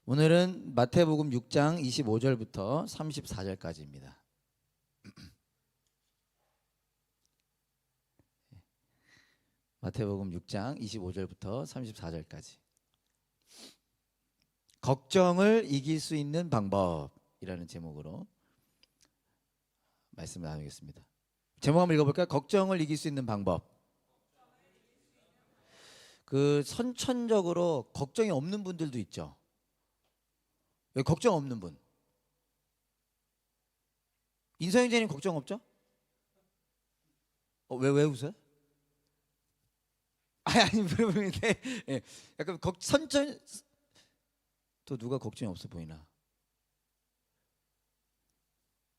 오늘은 마태복음 6장 25절부터 34절까지입니다. 마태복음 6장 25절부터 34절까지. 걱정을 이길 수 있는 방법이라는 제목으로 말씀을 나누겠습니다. 제목 한번 읽어볼까요? 걱정을 이길 수 있는 방법. 선천적으로 걱정이 없는 분들도 있죠. 왜 걱정 없는 분? 인서영재님 걱정 없죠? 왜 웃어요? 아니 물어보는데 예, 약간 선천 또 누가 걱정이 없어 보이나?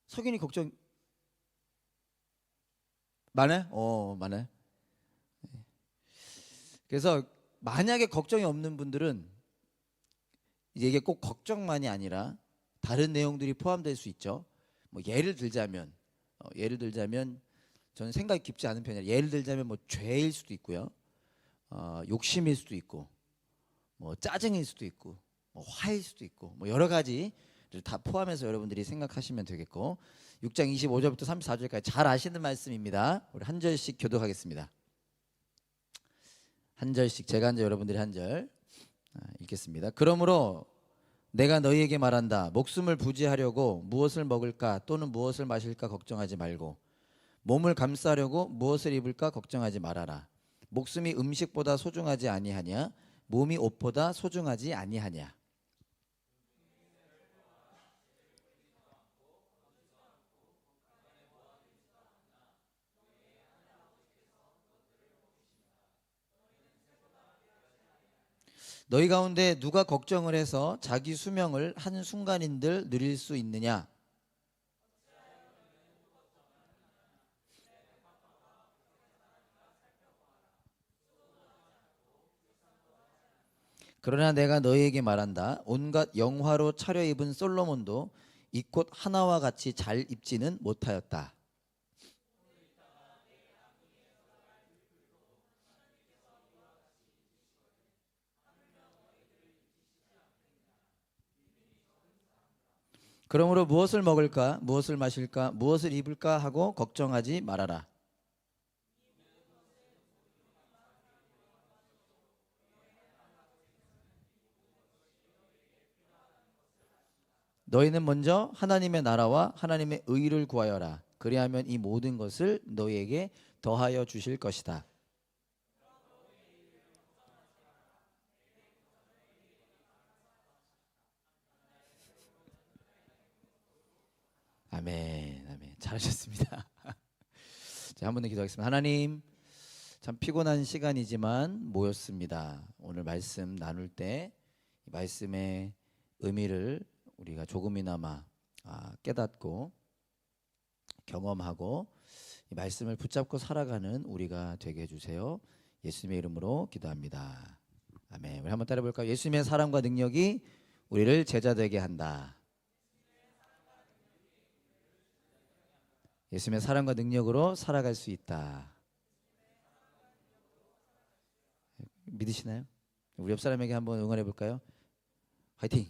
석인이 걱정 많아요? 많아요. 그래서 만약에 걱정이 없는 분들은 이게 꼭 걱정만이 아니라 다른 내용들이 포함될 수 있죠. 뭐 예를 들자면 저는 생각이 깊지 않은 편이라 예를 들자면 뭐 죄일 수도 있고요. 욕심일 수도 있고 뭐 짜증일 수도 있고 뭐 화일 수도 있고 뭐 여러 가지를 다 포함해서 여러분들이 생각하시면 되겠고 6장 25절부터 34절까지 잘 아시는 말씀입니다. 우리 한 절씩 교독하겠습니다. 한 절씩 제가 한 절 여러분들이 한 절 읽겠습니다. 그러므로 내가 너희에게 말한다. 목숨을 부지하려고 무엇을 먹을까 또는 무엇을 마실까 걱정하지 말고 몸을 감싸려고 무엇을 입을까 걱정하지 말아라. 목숨이 음식보다 소중하지 아니하냐 몸이 옷보다 소중하지 아니하냐. 너희 가운데 누가 걱정을 해서 자기 수명을 한순간인들 누릴 수 있느냐. 그러나 내가 너희에게 말한다. 온갖 영화로 차려입은 솔로몬도 이 꽃 하나와 같이 잘 입지는 못하였다. 그러므로 무엇을 먹을까 무엇을 마실까 무엇을 입을까 하고 걱정하지 말아라. 너희는 먼저 하나님의 나라와 하나님의 의를 구하여라. 그리하면 이 모든 것을 너희에게 더하여 주실 것이다. 아멘, 아멘. 잘하셨습니다. 자, 한 번 더 기도하겠습니다. 하나님, 참 피곤한 시간이지만 모였습니다. 오늘 말씀 나눌 때 이 말씀의 의미를 우리가 조금이나마 깨닫고 경험하고 이 말씀을 붙잡고 살아가는 우리가 되게 해주세요. 예수님의 이름으로 기도합니다. 아멘. 우리 한번 따라 볼까요? 예수님의 사랑과 능력이 우리를 제자 되게 한다. 예수님의 사랑과 능력으로 살아갈 수 있다. 믿으시나요? 우리 옆 사람에게 한번 응원해 볼까요? 화이팅!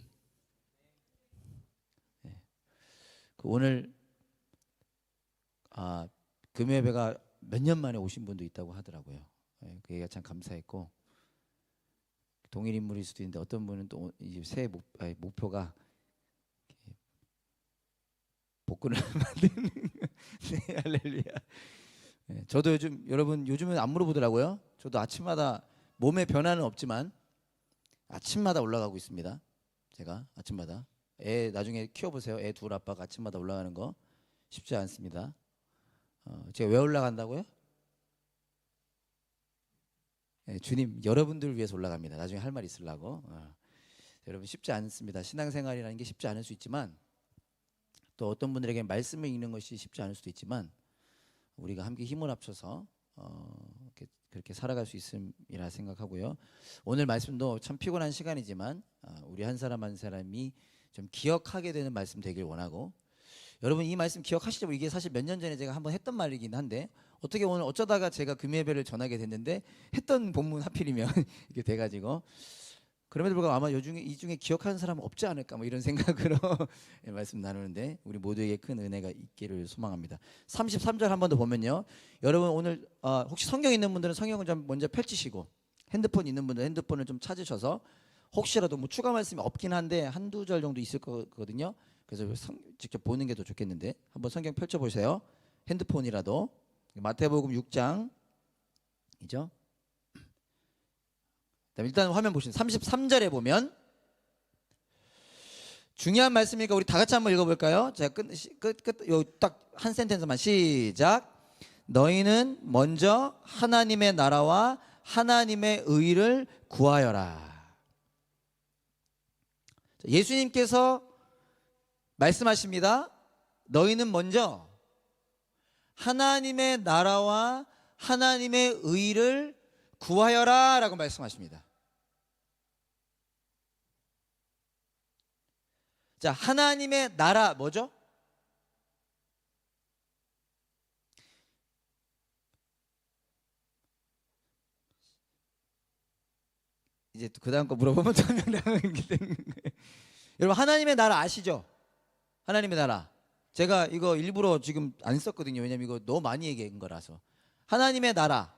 오늘 금요예배가 몇 년 만에 오신 분도 있다고 하더라고요. 그 얘기가 참 감사했고 동일 인물일 수도 있는데 어떤 분은 또 새해 목표가 복근을 만드는 네, 할렐루야. 저도 요즘은 안 물어보더라고요. 저도 아침마다 몸에 변화는 없지만 아침마다 올라가고 있습니다. 제가 아침마다 애 나중에 키워보세요. 애 둘 아빠가 아침마다 올라가는 거 쉽지 않습니다. 제가 왜 올라간다고요? 주님 여러분들을 위해서 올라갑니다. 나중에 할 말 있으려고. 여러분 쉽지 않습니다. 신앙생활이라는 게 쉽지 않을 수 있지만 또 어떤 분들에게 말씀을 읽는 것이 쉽지 않을 수도 있지만 우리가 함께 힘을 합쳐서 그렇게 살아갈 수 있음이라 생각하고요. 오늘 말씀도 참 피곤한 시간이지만 우리 한 사람 한 사람이 좀 기억하게 되는 말씀 되길 원하고 여러분 이 말씀 기억하시죠? 이게 사실 몇 년 전에 제가 한번 했던 말이긴 한데 어떻게 오늘 어쩌다가 제가 금요예배를 전하게 됐는데 했던 본문 하필이면 이렇게 돼가지고 그럼에도 불구하고 아마 이 중에 기억하는 사람은 없지 않을까 뭐 이런 생각으로 예, 말씀 나누는데 우리 모두에게 큰 은혜가 있기를 소망합니다. 33절 한 번 더 보면요. 여러분 오늘 혹시 성경 있는 분들은 성경을 좀 먼저 펼치시고 핸드폰 있는 분들은 핸드폰을 좀 찾으셔서 혹시라도 뭐 추가 말씀이 없긴 한데 한두 절 정도 있을 거거든요. 그래서 직접 보는 게 더 좋겠는데 한번 성경 펼쳐보세요. 핸드폰이라도 마태복음 6장이죠. 일단 화면 보시면 33절에 보면 중요한 말씀이니까 우리 다 같이 한번 읽어볼까요? 제가 딱 한 센텐스만 시작. 너희는 먼저 하나님의 나라와 하나님의 의를 구하여라. 예수님께서 말씀하십니다. 너희는 먼저 하나님의 나라와 하나님의 의를 구하여라 라고 말씀하십니다. 자, 하나님의 나라 뭐죠? 이제 그 다음 거 물어보면 설명당하기 때문에 여러분 하나님의 나라 아시죠? 하나님의 나라 제가 이거 일부러 지금 안 썼거든요. 왜냐면 이거 너무 많이 얘기한 거라서. 하나님의 나라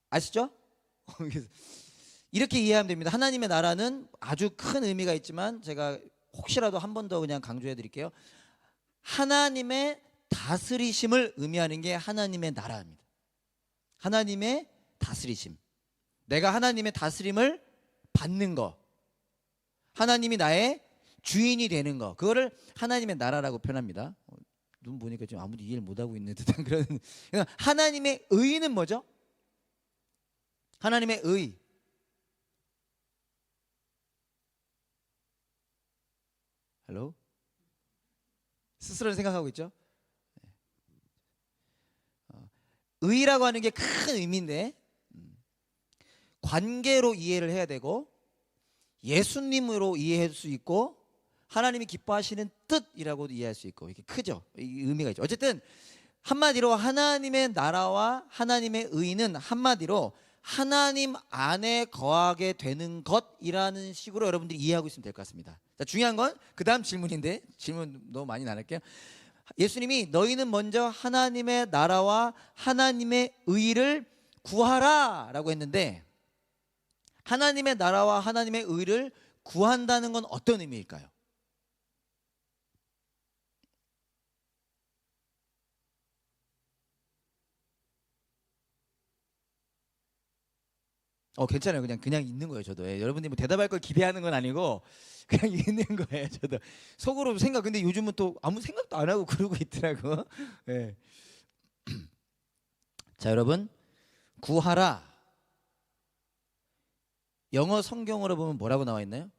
아시죠? 이렇게 이해하면 됩니다. 하나님의 나라는 아주 큰 의미가 있지만 제가 혹시라도 한 번 더 그냥 강조해 드릴게요. 하나님의 다스리심을 의미하는 게 하나님의 나라입니다. 하나님의 다스리심. 내가 하나님의 다스림을 받는 거. 하나님이 나의 주인이 되는 거. 그거를 하나님의 나라라고 표현합니다. 눈 보니까 좀 아무도 이해를 못하고 있는 듯한 그런. 하나님의 의는 뭐죠? 하나님의 의. 헬로? 스스로를 생각하고 있죠? 의라고 하는 게 큰 의미인데 관계로 이해를 해야 되고 예수님으로 이해할 수 있고 하나님이 기뻐하시는 뜻이라고도 이해할 수 있고 이게 크죠? 이 의미가 있죠. 어쨌든 한마디로 하나님의 나라와 하나님의 의는 한마디로 하나님 안에 거하게 되는 것이라는 식으로 여러분들이 이해하고 있으면 될 것 같습니다. 자, 중요한 건 그 다음 질문인데 질문 너무 많이 나눌게요. 예수님이 너희는 먼저 하나님의 나라와 하나님의 의를 구하라 라고 했는데 하나님의 나라와 하나님의 의를 구한다는 건 어떤 의미일까요? 괜찮아요. 그냥 있는 거예요. 저도 여러분들이 뭐 대답할 걸 기대하는 건 아니고 그냥 있는 거예요. 저도 속으로 생각. 근데 요즘은 또 아무 생각도 안 하고 그러고 있더라고. 예. 자, 여러분 구하라. 영어 성경으로 보면 뭐라고 나와 있나요?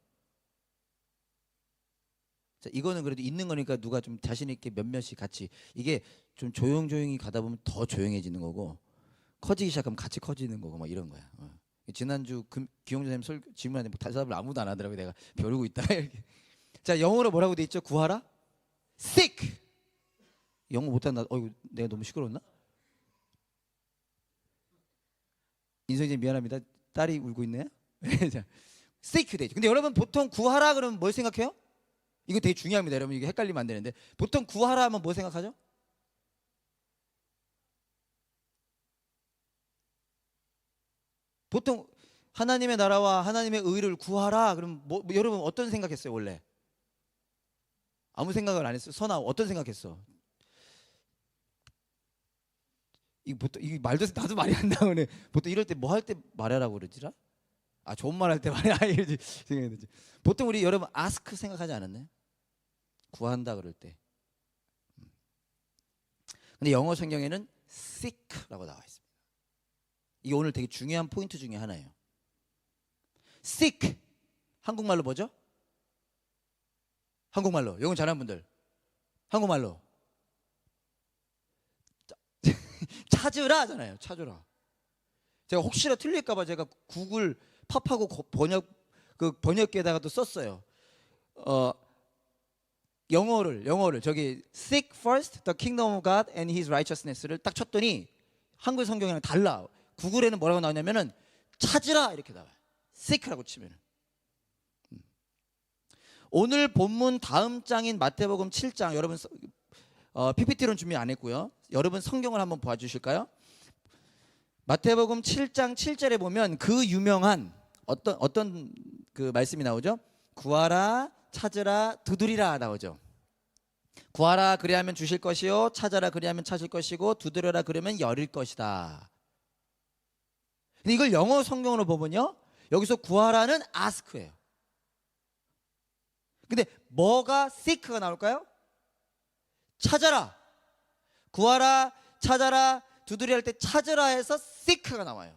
자, 이거는 그래도 있는 거니까 누가 좀 자신 있게 몇몇이 같이 이게 좀 조용조용히 가다 보면 더 조용해지는 거고 커지기 시작하면 같이 커지는 거고 막 이런 거야. 지난주 기용자 선생님 질문하는데 대답을 아무도 안 하더라고요. 내가 벼르고 있다 이렇게. 자, 영어로 뭐라고 돼 있죠? 구하라. seek. 영어 못한다. 내가 너무 시끄러웠나? 인성이 미안합니다. 딸이 울고 있네요. 자, seek 돼 있죠. 근데 여러분 보통 구하라 그러면 뭘 생각해요? 이거 되게 중요합니다. 여러분 이게 헷갈리면 안 되는데 보통 구하라 하면 뭐 생각하죠? 보통 하나님의 나라와 하나님의 의를 구하라. 그럼 여러분 어떤 생각했어요 원래? 아무 생각을 안 했어요. 선아 어떤 생각했어? 이 보통 이 말도 나도 말이 안 나오네. 보통 이럴 때 뭐 할 때 말하라고 그러지라? 좋은 말 할 때 말해. 이러지 생각했지. 보통 우리 여러분 ask 생각하지 않았나요? 구한다 그럴 때. 근데 영어 성경에는 seek라고 나와 있습니다. 이게 오늘 되게 중요한 포인트 중에 하나예요. seek 한국말로 뭐죠? 한국말로 영어 잘하는 분들 한국말로 찾으라 하잖아요. 찾으라. 제가 혹시나 틀릴까봐 제가 구글 팝하고 번역기에다가도 썼어요. 영어를 저기 seek first the kingdom of God and His righteousness를 딱 쳤더니 한글 성경이랑 달라. 구글에는 뭐라고 나오냐면은 찾으라 이렇게 나와요. seek라고 치면은 오늘 본문 다음 장인 마태복음 7장, 여러분 PPT로는 준비 안 했고요. 여러분 성경을 한번 봐주실까요? 마태복음 7장 7절에 보면 그 유명한 어떤 그 말씀이 나오죠? 구하라, 찾으라, 두드리라 나오죠. 구하라 그리하면 주실 것이요, 찾아라 그리하면 찾을 것이고, 두드려라 그러면 열릴 것이다. 근데 이걸 영어 성경으로 보면요, 여기서 구하라는 ask예요. 근데 뭐가 seek가 나올까요? 찾아라, 구하라, 찾아라, 두드려 할 때 찾으라 해서 seek가 나와요.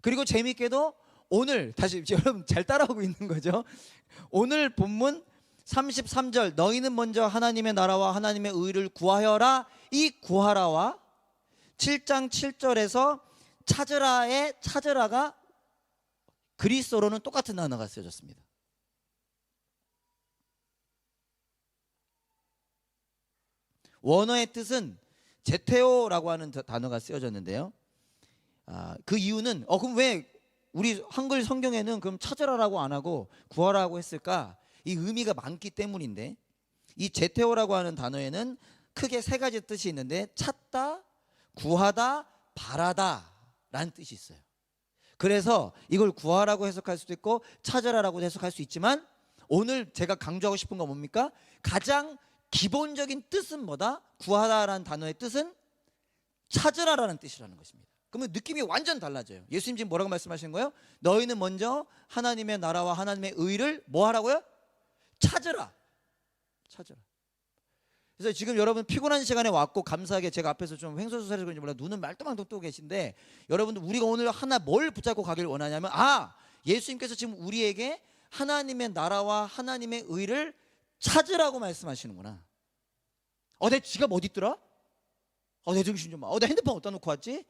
그리고 재미있게도 오늘 다시 여러분 잘 따라오고 있는 거죠. 오늘 본문 33절 너희는 먼저 하나님의 나라와 하나님의 의를 구하여라, 이 구하라와 7장 7절에서 찾으라의 찾으라가 그리스어로는 똑같은 단어가 쓰여졌습니다. 원어의 뜻은 제테오라고 하는 단어가 쓰여졌는데요. 그 이유는 그럼 왜 우리 한글 성경에는 그럼 찾으라라고 안 하고 구하라고 했을까? 이 의미가 많기 때문인데, 이 제테오라고 하는 단어에는 크게 세 가지 뜻이 있는데 찾다, 구하다, 바라다 라는 뜻이 있어요. 그래서 이걸 구하라고 해석할 수도 있고 찾으라라고 해석할 수 있지만, 오늘 제가 강조하고 싶은 건 뭡니까? 가장 기본적인 뜻은 뭐다? 구하다라는 단어의 뜻은 찾으라라는 뜻이라는 것입니다. 그러면 느낌이 완전 달라져요. 예수님 지금 뭐라고 말씀하시는 거예요? 너희는 먼저 하나님의 나라와 하나님의 의를 뭐 하라고요? 찾으라. 찾으라. 그래서 지금 여러분 피곤한 시간에 왔고, 감사하게 제가 앞에서 좀 횡설수설해서 그런지 몰라 눈은 말똥말똥 뜨고 계신데, 여러분들 우리가 오늘 하나 뭘 붙잡고 가길 원하냐면, 예수님께서 지금 우리에게 하나님의 나라와 하나님의 의를 찾으라고 말씀하시는구나. 내 지갑 어디 있더라? 내 정신 좀 봐. 내 핸드폰 어디다 놓고 왔지?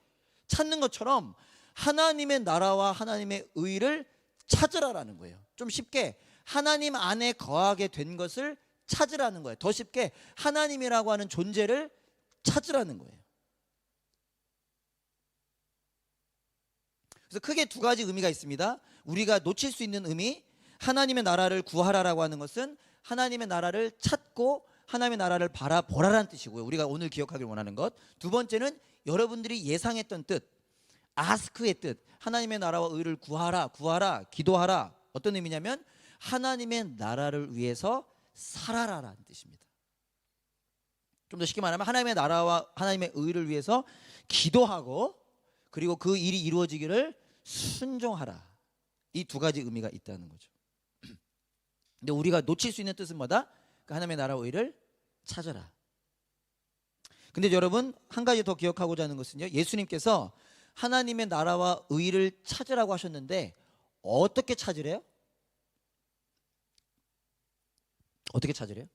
찾는 것처럼 하나님의 나라와 하나님의 의를 찾으라라는 거예요. 좀 쉽게 하나님 안에 거하게 된 것을 찾으라는 거예요. 더 쉽게 하나님이라고 하는 존재를 찾으라는 거예요. 그래서 크게 두 가지 의미가 있습니다. 우리가 놓칠 수 있는 의미, 하나님의 나라를 구하라라고 하는 것은 하나님의 나라를 찾고 하나님의 나라를 바라보라라는 뜻이고요. 우리가 오늘 기억하길 원하는 것. 두 번째는 여러분들이 예상했던 뜻, 아스크의 뜻, 하나님의 나라와 의를 구하라, 구하라, 기도하라. 어떤 의미냐면 하나님의 나라를 위해서 살아라라는 뜻입니다. 좀 더 쉽게 말하면 하나님의 나라와 하나님의 의를 위해서 기도하고, 그리고 그 일이 이루어지기를 순종하라. 이 두 가지 의미가 있다는 거죠. 근데 우리가 놓칠 수 있는 뜻은 뭐다? 그 하나님의 나라와 의를 찾아라. 근데 여러분 한 가지 더 기억하고자 하는 것은요, 예수님께서 하나님의 나라와 의를 찾으라고 하셨는데 어떻게 찾으래요? 어떻게 찾으래요?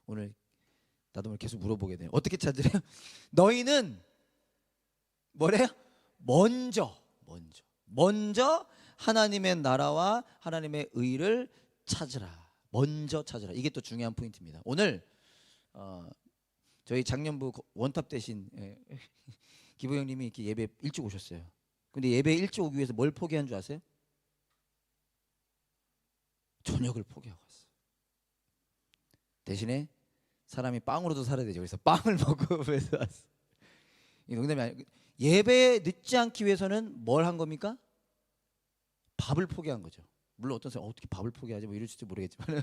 오늘 나도 계속 물어보게 돼요. 어떻게 찾으래요? 너희는 뭐래요? 먼저 하나님의 나라와 하나님의 의를 찾으라. 먼저 찾으라. 이게 또 중요한 포인트입니다. 오늘 저희 작년부 원탑 대신 기부 형님이 이렇게 예배 일찍 오셨어요. 근데 예배 일찍 오기 위해서 뭘 포기한 줄 아세요? 저녁을 포기하고 왔어요. 대신에 사람이 빵으로도 살아야 되죠. 그래서 빵을 먹고 위해서 왔어요. 이 농담이 아니고, 예배에 늦지 않기 위해서는 뭘 한 겁니까? 밥을 포기한 거죠. 물론 어떤 사람 어떻게 밥을 포기하지 뭐 이럴지 모르겠지만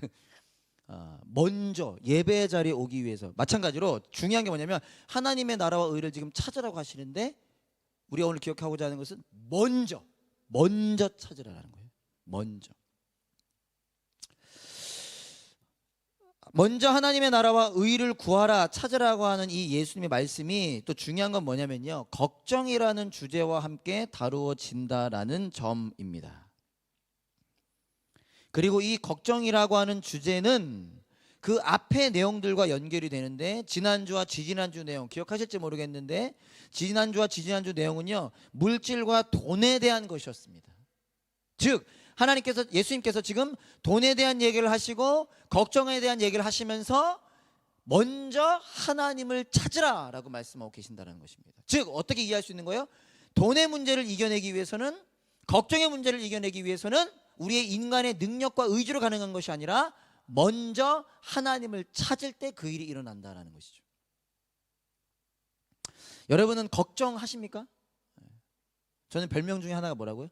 먼저 예배 자리에 오기 위해서, 마찬가지로 중요한 게 뭐냐면 하나님의 나라와 의를 지금 찾으라고 하시는데, 우리가 오늘 기억하고자 하는 것은 먼저 찾으라는 거예요. 먼저 하나님의 나라와 의를 구하라, 찾으라고 하는 이 예수님의 말씀이 또 중요한 건 뭐냐면요, 걱정이라는 주제와 함께 다루어진다라는 점입니다. 그리고 이 걱정이라고 하는 주제는 그 앞의 내용들과 연결이 되는데, 지난주와 지지난주 내용 기억하실지 모르겠는데, 지난주와 지지난주 내용은요, 물질과 돈에 대한 것이었습니다. 즉 예수님께서 지금 돈에 대한 얘기를 하시고 걱정에 대한 얘기를 하시면서 먼저 하나님을 찾으라라고 말씀하고 계신다는 것입니다. 즉 어떻게 이해할 수 있는 거예요? 돈의 문제를 이겨내기 위해서는, 걱정의 문제를 이겨내기 위해서는 우리의 인간의 능력과 의지로 가능한 것이 아니라 먼저 하나님을 찾을 때 그 일이 일어난다라는 것이죠. 여러분은 걱정하십니까? 저는 별명 중에 하나가 뭐라고요?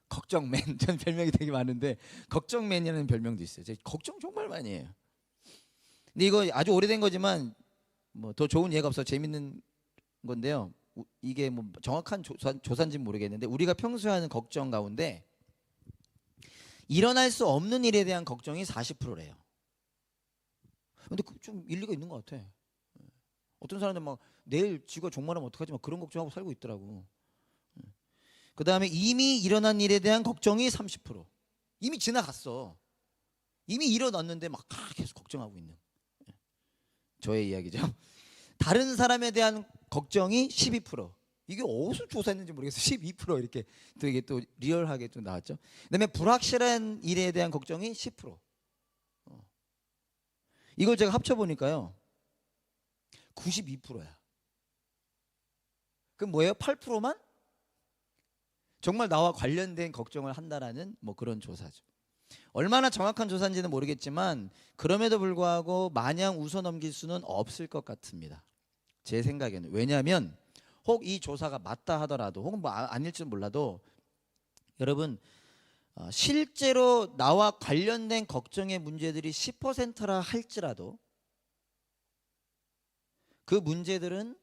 걱정맨. 저는 별명이 되게 많은데 걱정맨이라는 별명도 있어요. 제가 걱정 정말 많이 해요. 근데 이거 아주 오래된 거지만 뭐 더 좋은 예가 없어 재밌는 건데요. 이게 뭐 정확한 조사인지는 모르겠는데 우리가 평소에 하는 걱정 가운데 일어날 수 없는 일에 대한 걱정이 40%래요. 근데 좀 일리가 있는 것 같아. 어떤 사람들 막 내일 쥐가 종말하면 어떡하지 막 그런 걱정하고 살고 있더라고. 그 다음에 이미 일어난 일에 대한 걱정이 30%. 이미 지나갔어. 이미 일어났는데 막 계속 걱정하고 있는. 저의 이야기죠. 다른 사람에 대한 걱정이 12%. 이게 어디서 조사했는지 모르겠어요. 12% 이렇게 되게 또 리얼하게 또 나왔죠. 그다음에 불확실한 일에 대한 걱정이 10%. 이걸 제가 합쳐보니까요 92%야. 그럼 뭐예요? 8%만 정말 나와 관련된 걱정을 한다라는 뭐 그런 조사죠. 얼마나 정확한 조사인지는 모르겠지만 그럼에도 불구하고 마냥 웃어넘길 수는 없을 것 같습니다. 제 생각에는. 왜냐하면 혹 이 조사가 맞다 하더라도 혹은 뭐 아닐지는 몰라도 여러분 실제로 나와 관련된 걱정의 문제들이 10%라 할지라도 그 문제들은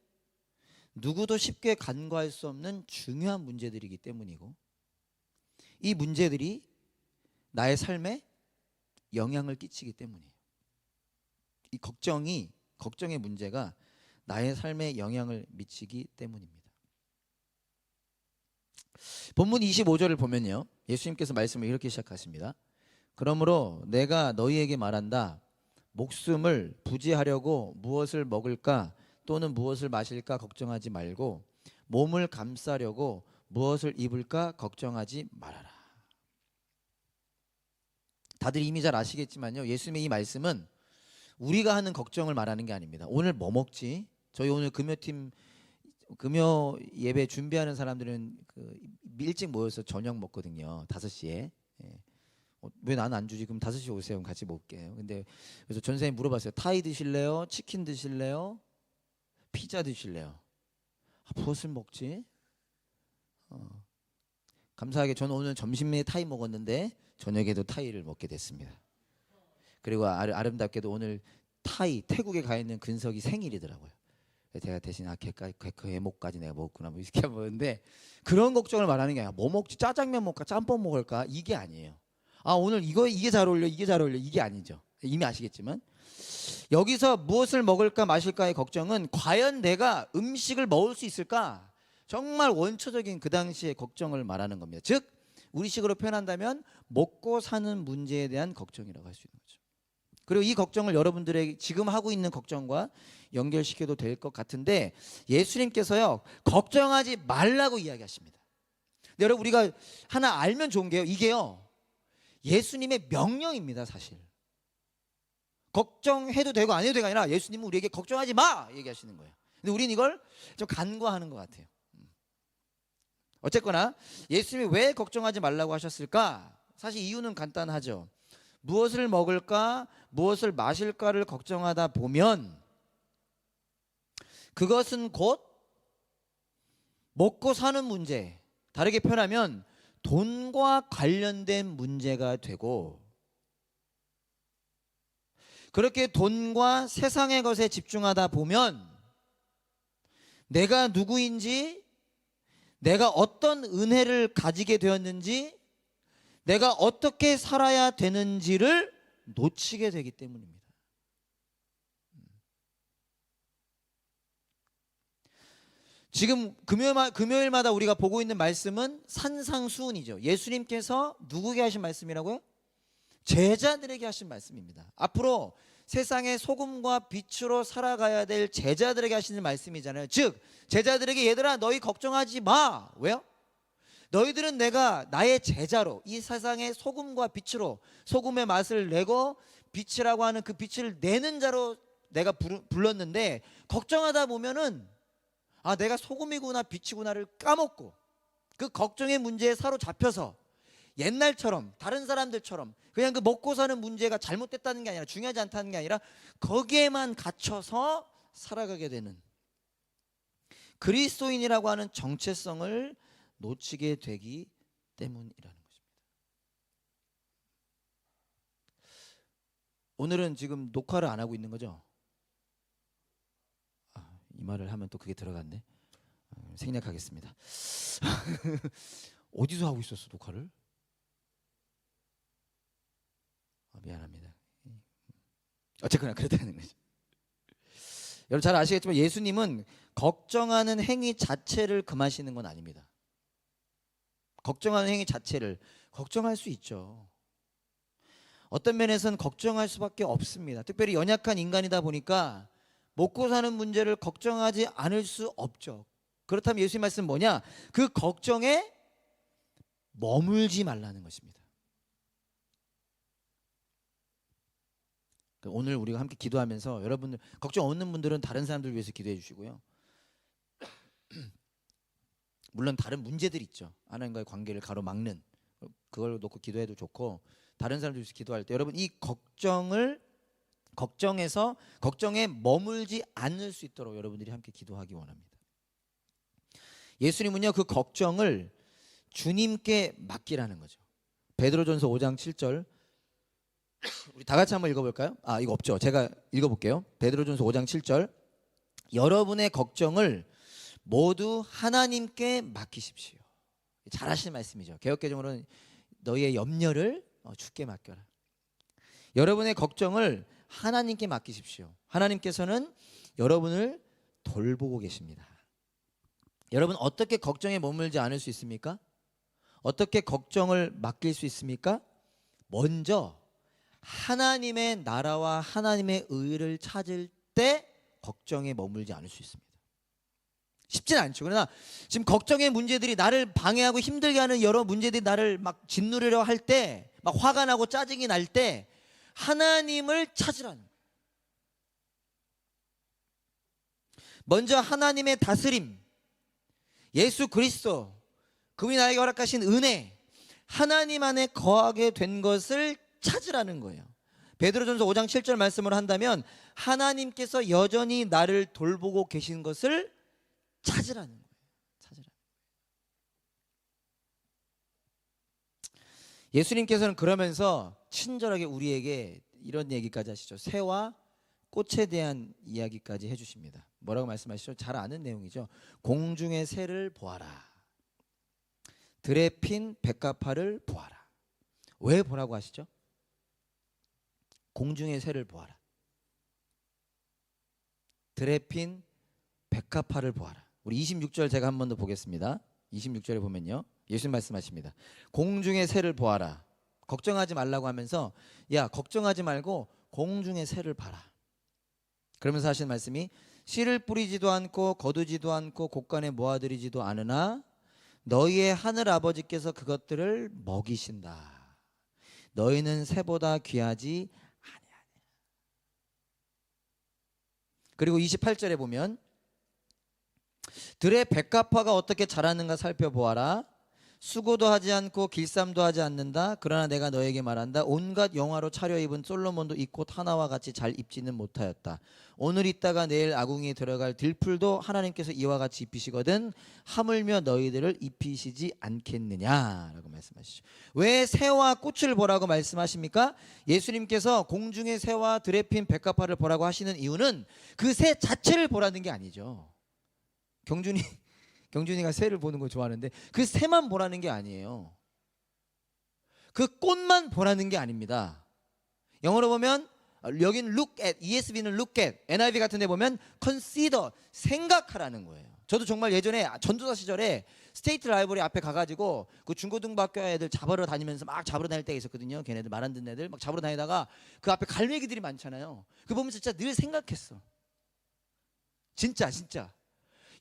누구도 쉽게 간과할 수 없는 중요한 문제들이기 때문이고 이 문제들이 나의 삶에 영향을 끼치기 때문이에요. 이 걱정의 문제가 나의 삶에 영향을 미치기 때문입니다. 본문 25절을 보면요. 예수님께서 말씀을 이렇게 시작하십니다. 그러므로 내가 너희에게 말한다. 목숨을 부지하려고 무엇을 먹을까 또는 무엇을 마실까 걱정하지 말고 몸을 감싸려고 무엇을 입을까 걱정하지 말아라. 다들 이미 잘 아시겠지만요. 예수님의 이 말씀은 우리가 하는 걱정을 말하는 게 아닙니다. 오늘 뭐 먹지? 저희 오늘 금요 예배 준비하는 사람들은 일찍 모여서 저녁 먹거든요. 5시에. 왜 나는 안 주지? 그럼 5시 오세요. 그럼 같이 먹게요. 근데 그래서 전사님 물어봤어요. 타이 드실래요? 치킨 드실래요? 피자 드실래요? 무엇을 먹지? 감사하게 저는 오늘 점심에 타이 먹었는데 저녁에도 타이를 먹게 됐습니다. 그리고 아름답게도 오늘 태국에 가 있는 근석이 생일이더라고요. 제가 대신 그 애목까지 내가 먹었구나 뭐 이렇게 먹었는데 그런 걱정을 말하는 게 아니라 뭐 먹지? 짜장면 먹을까? 짬뽕 먹을까? 이게 아니에요. 오늘 이게 잘 어울려 이게 아니죠. 이미 아시겠지만 여기서 무엇을 먹을까 마실까의 걱정은 과연 내가 음식을 먹을 수 있을까? 정말 원초적인 그 당시의 걱정을 말하는 겁니다. 즉 우리식으로 표현한다면 먹고 사는 문제에 대한 걱정이라고 할 수 있는 거죠. 그리고 이 걱정을 여러분들에게 지금 하고 있는 걱정과 연결시켜도 될 것 같은데 예수님께서요 걱정하지 말라고 이야기하십니다. 근데 여러분 우리가 하나 알면 좋은 게요 이게요 예수님의 명령입니다. 사실 걱정해도 되고 안 해도 되가 아니라 예수님은 우리에게 걱정하지 마 얘기하시는 거예요. 근데 우린 이걸 좀 간과하는 것 같아요. 어쨌거나 예수님이 왜 걱정하지 말라고 하셨을까? 사실 이유는 간단하죠. 무엇을 먹을까 무엇을 마실까를 걱정하다 보면 그것은 곧 먹고 사는 문제, 다르게 표현하면 돈과 관련된 문제가 되고 그렇게 돈과 세상의 것에 집중하다 보면 내가 누구인지 내가 어떤 은혜를 가지게 되었는지 내가 어떻게 살아야 되는지를 놓치게 되기 때문입니다. 지금 금요일마다 우리가 보고 있는 말씀은 산상수훈이죠. 예수님께서 누구에게 하신 말씀이라고요? 제자들에게 하신 말씀입니다. 앞으로 세상의 소금과 빛으로 살아가야 될 제자들에게 하시는 말씀이잖아요. 즉 제자들에게 얘들아 너희 걱정하지 마. 왜요? 너희들은 내가 나의 제자로 이 세상의 소금과 빛으로 소금의 맛을 내고 빛이라고 하는 그 빛을 내는 자로 내가 불렀는데 걱정하다 보면은 내가 소금이구나 빛이구나를 까먹고 그 걱정의 문제에 사로잡혀서 옛날처럼 다른 사람들처럼 그냥 그 먹고 사는 문제가 잘못됐다는 게 아니라 중요하지 않다는 게 아니라 거기에만 갇혀서 살아가게 되는 그리스도인이라고 하는 정체성을 놓치게 되기 때문이라는 것입니다. 오늘은 지금 녹화를 안 하고 있는 거죠? 이 말을 하면 또 그게 들어갔네. 생략하겠습니다. 어디서 하고 있었어 녹화를? 미안합니다. 어쨌거나 그렇다는 거죠. 여러분 잘 아시겠지만 예수님은 걱정하는 행위 자체를 금하시는 건 아닙니다. 걱정하는 행위 자체를 걱정할 수 있죠. 어떤 면에서는 걱정할 수밖에 없습니다. 특별히 연약한 인간이다 보니까 먹고 사는 문제를 걱정하지 않을 수 없죠. 그렇다면 예수님 말씀은 뭐냐? 그 걱정에 머물지 말라는 것입니다. 오늘 우리가 함께 기도하면서 여러분들 걱정 없는 분들은 다른 사람들 위해서 기도해 주시고요. 물론 다른 문제들이 있죠. 하나님과의 관계를 가로막는 그걸 놓고 기도해도 좋고 다른 사람들 위해서 기도할 때 여러분 이 걱정에 머물지 않을 수 있도록 여러분들이 함께 기도하기 원합니다. 예수님은요 그 걱정을 주님께 맡기라는 거죠. 베드로전서 5장 7절 우리 다 같이 한번 읽어볼까요? 이거 없죠. 제가 읽어볼게요. 베드로전서 5장 7절 여러분의 걱정을 모두 하나님께 맡기십시오. 잘 하시는 말씀이죠. 개역개정으로는 너희의 염려를 주께 맡겨라. 여러분의 걱정을 하나님께 맡기십시오. 하나님께서는 여러분을 돌보고 계십니다. 여러분 어떻게 걱정에 머물지 않을 수 있습니까? 어떻게 걱정을 맡길 수 있습니까? 먼저 하나님의 나라와 하나님의 의를 찾을 때 걱정에 머물지 않을 수 있습니다. 쉽지는 않죠. 그러나 지금 걱정의 문제들이 나를 방해하고 힘들게 하는 여러 문제들이 나를 막 짓누르려 할 때, 막 화가 나고 짜증이 날 때 하나님을 찾으라는 거예요. 먼저 하나님의 다스림, 예수 그리스도, 그분이 나에게 허락하신 은혜, 하나님 안에 거하게 된 것을 찾으라는 거예요. 베드로전서 5장 7절 말씀을 한다면 하나님께서 여전히 나를 돌보고 계신 것을 찾으라는 거예요. 예수님께서는 그러면서 친절하게 우리에게 이런 얘기까지 하시죠. 새와 꽃에 대한 이야기까지 해주십니다. 뭐라고 말씀하시죠? 잘 아는 내용이죠. 공중의 새를 보아라. 들에 핀 백합화를 보아라. 왜 보라고 하시죠? 공중의 새를 보아라. 들에 핀 백합화를 보아라. 우리 26절 제가 한 번 더 보겠습니다. 26절에 보면요. 예수님 말씀하십니다. 공중의 새를 보아라. 걱정하지 말라고 하면서 야 걱정하지 말고 공중의 새를 봐라. 그러면서 하신 말씀이 씨를 뿌리지도 않고 거두지도 않고 곳간에 모아들이지도 않으나 너희의 하늘 아버지께서 그것들을 먹이신다. 너희는 새보다 귀하지 아니하냐. 그리고 28절에 보면 들의 백합화가 어떻게 자라는가 살펴보아라. 수고도 하지 않고 길쌈도 하지 않는다. 그러나 내가 너에게 말한다. 온갖 영화로 차려입은 솔로몬도 이 꽃 하나와 같이 잘 입지는 못하였다. 오늘 있다가 내일 아궁이에 들어갈 들풀도 하나님께서 이와 같이 입히시거든 하물며 너희들을 입히시지 않겠느냐라고 말씀하시죠. 왜 새와 꽃을 보라고 말씀하십니까? 예수님께서 공중의 새와 들에 핀 백합화를 보라고 하시는 이유는 그 새 자체를 보라는 게 아니죠. 경준이가 새를 보는 거 좋아하는데 그 새만 보라는 게 아니에요. 그 꽃만 보라는 게 아닙니다. 영어로 보면 여기는 look at, ESV는 look at, NIV 같은 데 보면 consider, 생각하라는 거예요. 저도 정말 예전에 전도사 시절에 스테이트 라이브러리 앞에 가가지고 그 중고등학교 애들 잡으러 다니면서 막 잡으러 다닐 때가 있었거든요. 걔네들 말 안 듣는 애들 막 잡으러 다니다가 그 앞에 갈매기들이 많잖아요. 그 보면서 진짜 늘 생각했어. 진짜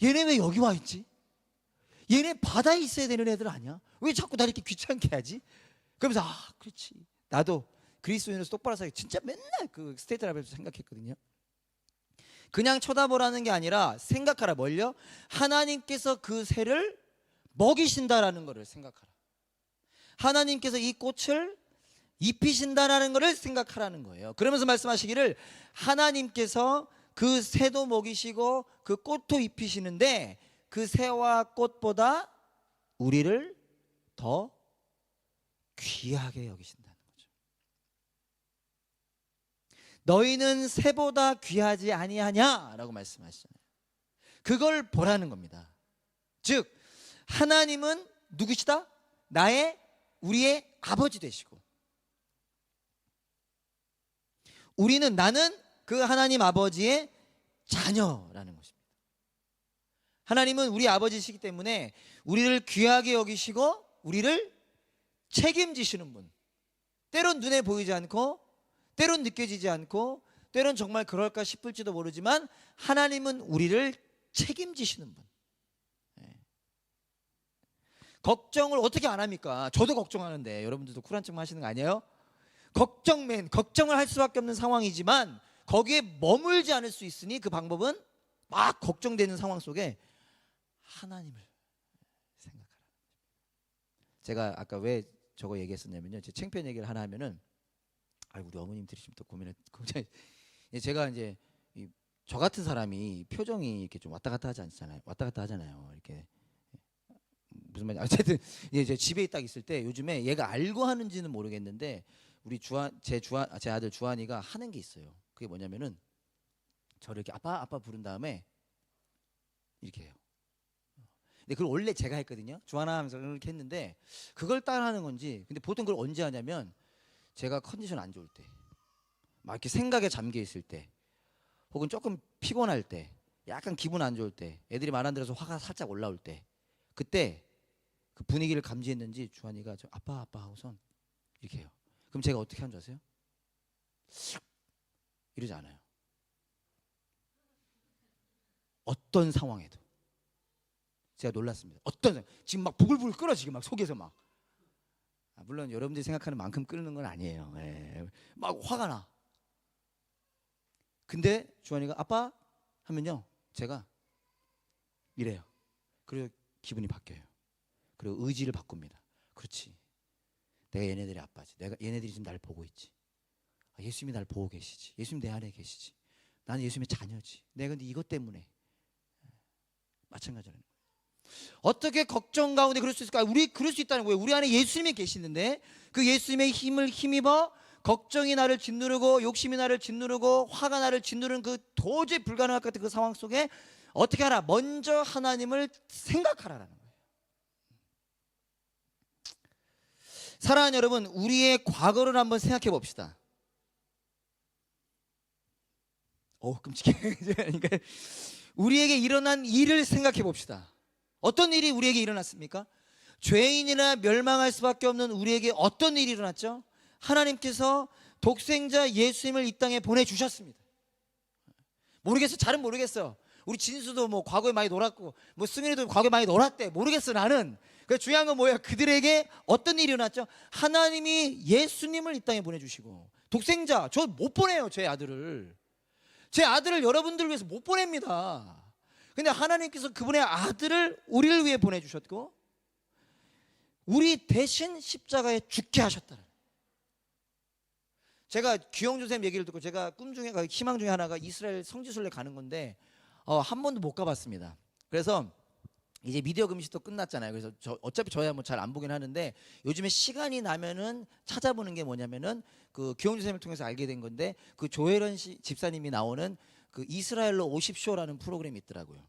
얘네 왜 여기 와 있지? 얘네 바다에 있어야 되는 애들 아니야? 왜 자꾸 나 이렇게 귀찮게 하지? 그러면서 그렇지. 나도 그리스도인으로서 똑바로 살기 진짜 맨날 그 스테이트 라이브에서 생각했거든요. 그냥 쳐다보라는 게 아니라 생각하라. 뭘요? 하나님께서 그 새를 먹이신다라는 것을 생각하라. 하나님께서 이 꽃을 입히신다라는 것을 생각하라는 거예요. 그러면서 말씀하시기를 하나님께서 그 새도 먹이시고 그 꽃도 입히시는데 그 새와 꽃보다 우리를 더 귀하게 여기신다는 거죠. 너희는 새보다 귀하지 아니하냐라고 말씀하시잖아요. 그걸 보라는 겁니다. 즉 하나님은 누구시다? 우리의 아버지 되시고 나는 그 하나님 아버지의 자녀라는 것입니다. 하나님은 우리 아버지시기 때문에 우리를 귀하게 여기시고 우리를 책임지시는 분. 때론 눈에 보이지 않고 때론 느껴지지 않고 때론 정말 그럴까 싶을지도 모르지만 하나님은 우리를 책임지시는 분. 걱정을 어떻게 안 합니까? 저도 걱정하는데 여러분들도 쿨한 척 하시는 거 아니에요? 걱정을 할 수밖에 없는 상황이지만 거기에 머물지 않을 수 있으니 그 방법은 막 걱정되는 상황 속에 하나님을 생각하라. 제가 아까 왜 저거 얘기했었냐면요, 제 창피한 얘기를 하나 하면은 우리 어머님 들으시면 또 제가 이제 저 같은 사람이 표정이 이렇게 좀 왔다 갔다 하잖아요. 이렇게 무슨 말인지 어쨌든 제 집에 딱 있을 때 요즘에 얘가 알고 하는지는 모르겠는데 우리 제 아들 주한이가 하는 게 있어요. 그게 뭐냐면은 저를 이렇게 아빠 부른 다음에 이렇게 해요. 근데 그걸 원래 제가 했거든요. 주한아 하면서 이렇게 했는데 그걸 따라하는 건지, 근데 보통 그걸 언제 하냐면 제가 컨디션 안 좋을 때, 막 이렇게 생각에 잠겨 있을 때, 혹은 조금 피곤할 때, 약간 기분 안 좋을 때, 애들이 말 안 들어서 화가 살짝 올라올 때, 그때 그 분위기를 감지했는지 주한이가 저 아빠 하고선 이렇게 해요. 그럼 제가 어떻게 하는 줄 아세요? 이러지 않아요. 어떤 상황에도. 제가 놀랐습니다. 지금 막 부글부글 끓어, 지금 막 속에서 막. 물론 여러분들이 생각하는 만큼 끓는 건 아니에요. 막 화가 나. 근데 주한이가 아빠 하면요, 제가 이래요. 그리고 기분이 바뀌어요. 그리고 의지를 바꿉니다. 그렇지, 내가 얘네들의 아빠지. 얘네들이 지금 날 보고 있지. 예수님이 날 보고 계시지. 예수님 내 안에 계시지. 나는 예수님의 자녀지. 내가 근데 이것 때문에 마찬가지라는 거예요. 어떻게 걱정 가운데 그럴 수 있을까? 우리 그럴 수 있다는 거예요. 우리 안에 예수님이 계시는데 그 예수님의 힘을 힘입어 걱정이 나를 짓누르고 욕심이 나를 짓누르고 화가 나를 짓누르는 그 도저히 불가능할 것 같은 그 상황 속에 어떻게 하라? 먼저 하나님을 생각하라는 거예요. 사랑하는 여러분, 우리의 과거를 한번 생각해 봅시다. 끔찍해. 그러니까 우리에게 일어난 일을 생각해 봅시다. 어떤 일이 우리에게 일어났습니까? 죄인이나 멸망할 수밖에 없는 우리에게 어떤 일이 일어났죠? 하나님께서 독생자 예수님을 이 땅에 보내주셨습니다. 모르겠어, 잘은 모르겠어. 우리 진수도 뭐 과거에 많이 놀았고, 뭐 승윤이도 과거에 많이 놀았대. 모르겠어, 나는. 그 중요한 건 뭐예요? 그들에게 어떤 일이 일어났죠? 하나님이 예수님을 이 땅에 보내주시고, 독생자, 저 못 보내요, 제 아들을 여러분들을 위해서 못 보냅니다. 근데 하나님께서 그분의 아들을 우리를 위해 보내주셨고 우리 대신 십자가에 죽게 하셨다는. 제가 귀영준 선생님 얘기를 듣고 제가 희망 중에 하나가 이스라엘 성지순례 가는 건데 한 번도 못 가봤습니다. 그래서 이제 미디어 금식도 끝났잖아요. 그래서 어차피 저야 뭐 잘 안 보긴 하는데 요즘에 시간이 나면은 찾아보는 게 뭐냐면은 그 귀영준 선생님을 통해서 알게 된 건데 그 조혜련 집사님이 나오는 그 이스라엘로 오십쇼라는 프로그램이 있더라고요.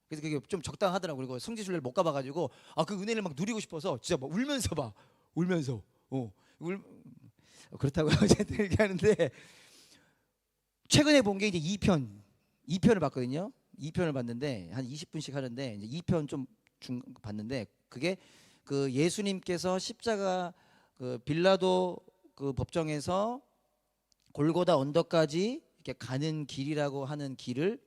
그래서 그게 좀 적당하더라고요. 그리고 성지순례를 못 가봐가지고 그 은혜를 막 누리고 싶어서 진짜 막 울면서 그렇다고 어쨌든 이렇게 하는데 최근에 본 게 이제 2편을 봤거든요. 2편을 봤는데 한 20분씩 하는데 이제 2편 좀 봤는데 그게 그 예수님께서 십자가 그 빌라도 그 법정에서 골고다 언덕까지 이렇게 가는 길이라고 하는 길을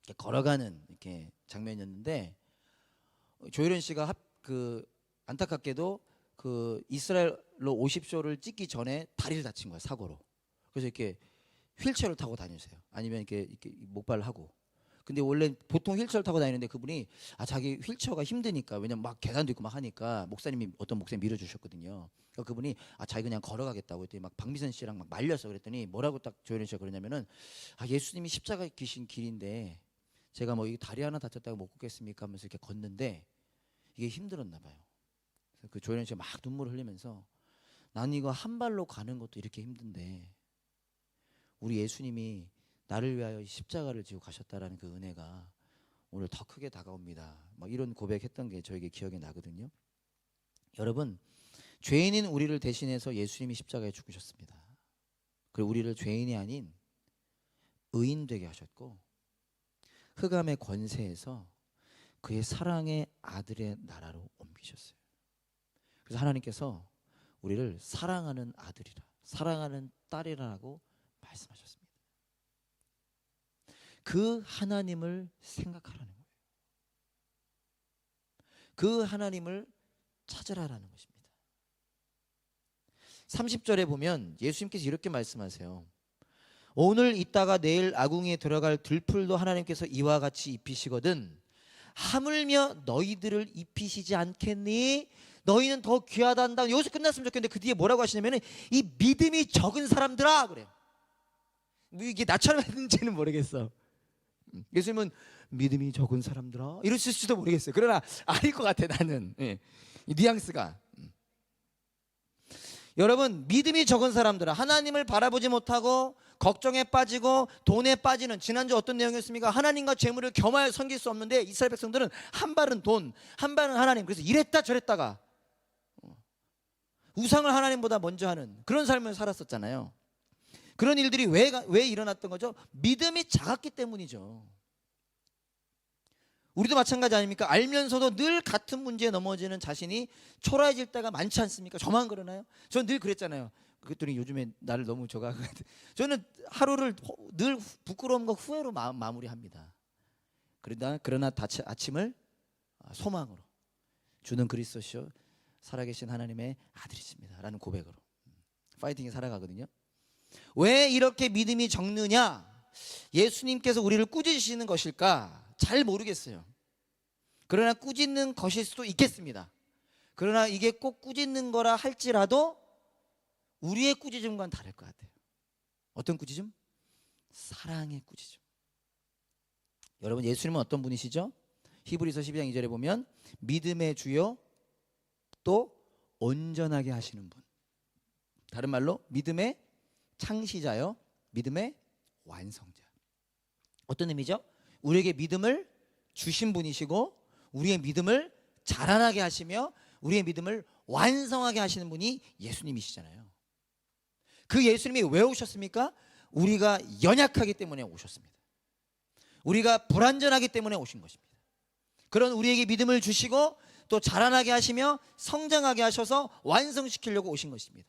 이렇게 걸어가는 이렇게 장면이었는데 조혜련 씨가 안타깝게도 그 이스라엘로 50쇼를 찍기 전에 다리를 다친 거야, 사고로. 그래서 이렇게 휠체어를 타고 다니세요. 아니면 이렇게 목발을 하고. 근데 원래 보통 휠체어를 타고 다니는데 그분이 자기 휠체어가 힘드니까, 왜냐면 막 계단도 있고 막 하니까 어떤 목사님이 밀어주셨거든요. 그러니까 그분이 자기 그냥 걸어가겠다고 했더니 막 박미선 씨랑 막 말려서 그랬더니 뭐라고 딱 조현현 씨가 그러냐면은 예수님이 십자가 기신 길인데 제가 뭐 이 다리 하나 다쳤다고 못 걷겠습니까 하면서 이렇게 걷는데 이게 힘들었나 봐요. 그래서 그 조현현 씨가 막 눈물을 흘리면서 난 이거 한 발로 가는 것도 이렇게 힘든데 우리 예수님이 나를 위하여 십자가를 지고 가셨다라는 그 은혜가 오늘 더 크게 다가옵니다. 막 이런 고백했던 게 저에게 기억이 나거든요. 여러분, 죄인인 우리를 대신해서 예수님이 십자가에 죽으셨습니다. 그리고 우리를 죄인이 아닌 의인 되게 하셨고 흑암의 권세에서 그의 사랑의 아들의 나라로 옮기셨어요. 그래서 하나님께서 우리를 사랑하는 아들이라, 사랑하는 딸이라고 말씀하셨습니다. 그 하나님을 생각하라는 거예요. 그 하나님을 찾으라라는 것입니다. 30절에 보면 예수님께서 이렇게 말씀하세요. 오늘 있다가 내일 아궁이에 들어갈 들풀도 하나님께서 이와 같이 입히시거든 하물며 너희들을 입히시지 않겠니? 너희는 더 귀하다 한다. 여기서 끝났으면 좋겠는데 그 뒤에 뭐라고 하시냐면 이 믿음이 적은 사람들아 그래요. 이게 나처럼 했는지는 모르겠어. 예수님은 믿음이 적은 사람들아 이러실지도 모르겠어요. 그러나 아닐 것 같아 나는. 이 뉘앙스가. 여러분, 믿음이 적은 사람들아, 하나님을 바라보지 못하고 걱정에 빠지고 돈에 빠지는, 지난주 어떤 내용이었습니까? 하나님과 재물을 겸하여 섬길 수 없는데 이스라엘 백성들은 한 발은 돈, 한 발은 하나님. 그래서 이랬다 저랬다가 우상을 하나님보다 먼저 하는 그런 삶을 살았었잖아요. 그런 일들이 왜 일어났던 거죠? 믿음이 작았기 때문이죠. 우리도 마찬가지 아닙니까? 알면서도 늘 같은 문제에 넘어지는 자신이 초라해질 때가 많지 않습니까? 저만 그러나요? 저는 늘 그랬잖아요. 그랬더니 요즘에 나를 너무 저는 하루를 늘 부끄러움과 후회로 마무리합니다. 그러나 아침을 소망으로 주는 그리스도시요 살아계신 하나님의 아들이십니다 라는 고백으로 파이팅에 살아가거든요. 왜 이렇게 믿음이 적느냐? 예수님께서 우리를 꾸짖으시는 것일까? 잘 모르겠어요. 그러나 꾸짖는 것일 수도 있겠습니다. 그러나 이게 꼭 꾸짖는 거라 할지라도 우리의 꾸짖음과는 다를 것 같아요. 어떤 꾸짖음? 사랑의 꾸짖음. 여러분, 예수님은 어떤 분이시죠? 히브리서 12장 2절에 보면 믿음의 주요 또 온전하게 하시는 분. 다른 말로 믿음의 창시자요 믿음의 완성자. 어떤 의미죠? 우리에게 믿음을 주신 분이시고 우리의 믿음을 자라나게 하시며 우리의 믿음을 완성하게 하시는 분이 예수님이시잖아요. 그 예수님이 왜 오셨습니까? 우리가 연약하기 때문에 오셨습니다. 우리가 불완전하기 때문에 오신 것입니다. 그런 우리에게 믿음을 주시고 또 자라나게 하시며 성장하게 하셔서 완성시키려고 오신 것입니다.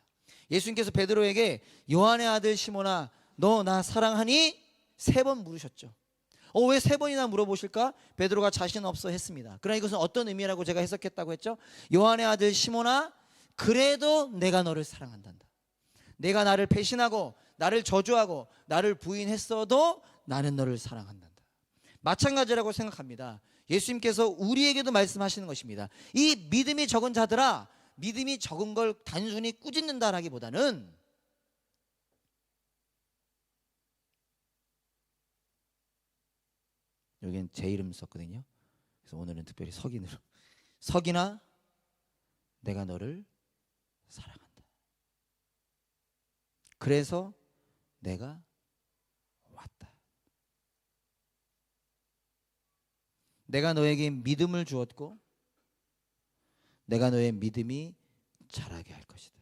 예수님께서 베드로에게 요한의 아들 시몬아 너 나 사랑하니? 3번 물으셨죠. 왜 3번이나 물어보실까? 베드로가 자신 없어 했습니다. 그러나 이것은 어떤 의미라고 제가 해석했다고 했죠? 요한의 아들 시몬아 그래도 내가 너를 사랑한단다. 내가 나를 배신하고 나를 저주하고 나를 부인했어도 나는 너를 사랑한단다. 마찬가지라고 생각합니다. 예수님께서 우리에게도 말씀하시는 것입니다. 이 믿음이 적은 자들아, 믿음이 적은 걸 단순히 꾸짖는다라기보다는 여기는 제 이름 썼거든요. 그래서 오늘은 특별히 석인으로 석인아 내가 너를 사랑한다. 그래서 내가 왔다. 내가 너에게 믿음을 주었고 내가 너의 믿음이 자라게 할 것이다.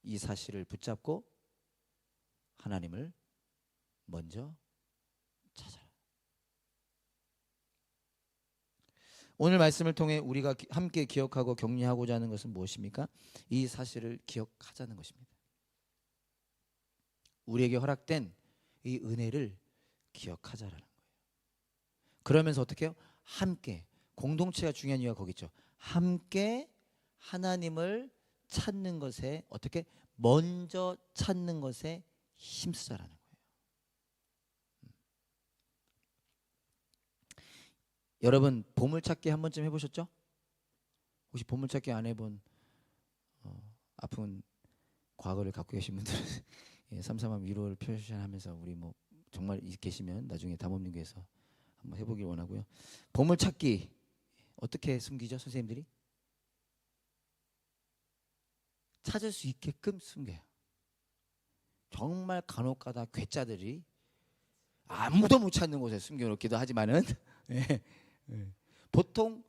이 사실을 붙잡고 하나님을 먼저 찾아라. 오늘 말씀을 통해 우리가 함께 기억하고 격려하고자 하는 것은 무엇입니까? 이 사실을 기억하자는 것입니다. 우리에게 허락된 이 은혜를 기억하자라는 거예요. 그러면서 어떻게 해요? 함께, 공동체가 중요한 이유가 거기 있죠. 함께 하나님을 찾는 것에 어떻게 먼저 찾는 것에 힘쓰자라는 거예요. 여러분 보물찾기 한 번쯤 해보셨죠? 혹시 보물찾기 안 해본 아픈 과거를 갖고 계신 분들은 예, 삼삼한 위로를 표시하면서 우리 뭐 정말 계시면 나중에 담업님께서 한번 해보길 원하고요. 보물찾기 어떻게 숨기죠, 선생님들이? 찾을 수 있게끔 숨겨요. 정말 간혹가다 괴짜들이 아무도 못 찾는 곳에 숨겨놓기도 하지만은 예, 예. 보통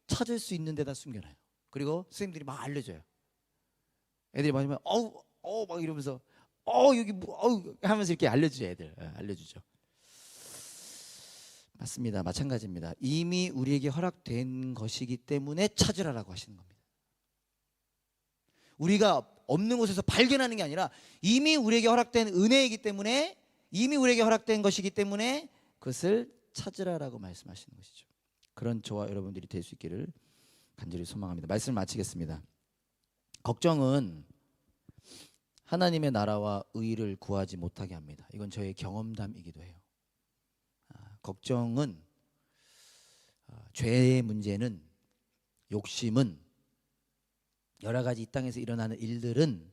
찾을 수 있는 데다 숨겨놔요. 그리고 선생님들이 막 알려줘요. 애들이 맞으면 어우 막 이러면서 여기 뭐 하면서 이렇게 알려주죠. 애들 알려주죠. 맞습니다. 마찬가지입니다. 이미 우리에게 허락된 것이기 때문에 찾으라라고 하시는 겁니다. 우리가 없는 곳에서 발견하는 게 아니라 이미 우리에게 허락된 은혜이기 때문에, 이미 우리에게 허락된 것이기 때문에 그것을 찾으라라고 말씀하시는 것이죠. 그런 저와 여러분들이 될 수 있기를 간절히 소망합니다. 말씀을 마치겠습니다. 걱정은 하나님의 나라와 의를 구하지 못하게 합니다. 이건 저의 경험담이기도 해요. 걱정은 죄의 문제는, 욕심은, 여러 가지 이 땅에서 일어나는 일들은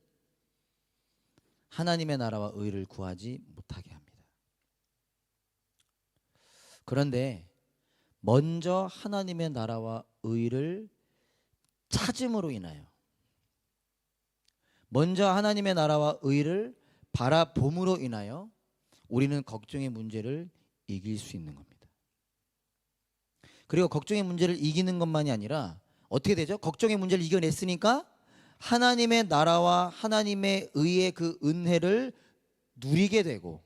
하나님의 나라와 의를 구하지 못하게 합니다. 그런데 먼저 하나님의 나라와 의를 찾음으로 인하여, 먼저 하나님의 나라와 의를 바라봄으로 인하여 우리는 걱정의 문제를 이길 수 있는 겁니다. 그리고 걱정의 문제를 이기는 것만이 아니라 어떻게 되죠? 걱정의 문제를 이겨냈으니까 하나님의 나라와 하나님의 의의 그 은혜를 누리게 되고,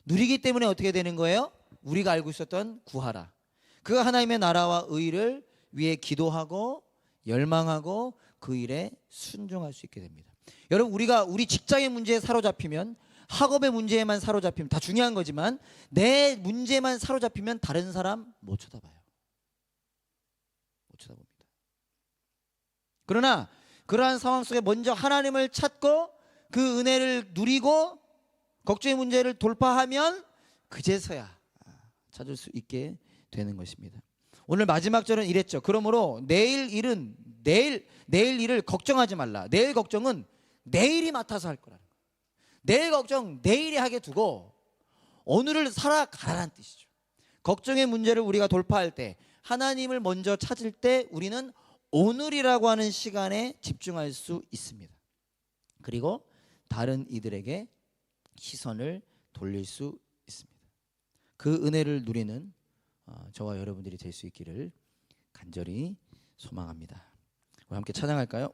누리기 때문에 어떻게 되는 거예요? 우리가 알고 있었던 구하라, 그 하나님의 나라와 의를 위해 기도하고 열망하고 그 일에 순종할 수 있게 됩니다. 여러분, 우리 직장의 문제에 사로잡히면, 학업의 문제에만 사로잡히면, 다 중요한 거지만 내 문제만 사로잡히면 다른 사람 못 쳐다봐요. 못 쳐다봅니다. 그러나 그러한 상황 속에 먼저 하나님을 찾고 그 은혜를 누리고 걱정의 문제를 돌파하면 그제서야 찾을 수 있게 되는 것입니다. 오늘 마지막 절은 이랬죠. 그러므로 내일 일을 걱정하지 말라. 내일 걱정은 내일이 맡아서 할 거라는 거예요. 내일 걱정 내일이 하게 두고 오늘을 살아가라는 뜻이죠. 걱정의 문제를 우리가 돌파할 때, 하나님을 먼저 찾을 때 우리는 오늘이라고 하는 시간에 집중할 수 있습니다. 그리고 다른 이들에게 시선을 돌릴 수 있습니다. 그 은혜를 누리는 저와 여러분들이 될 수 있기를 간절히 소망합니다. 우리 함께 찬양할까요?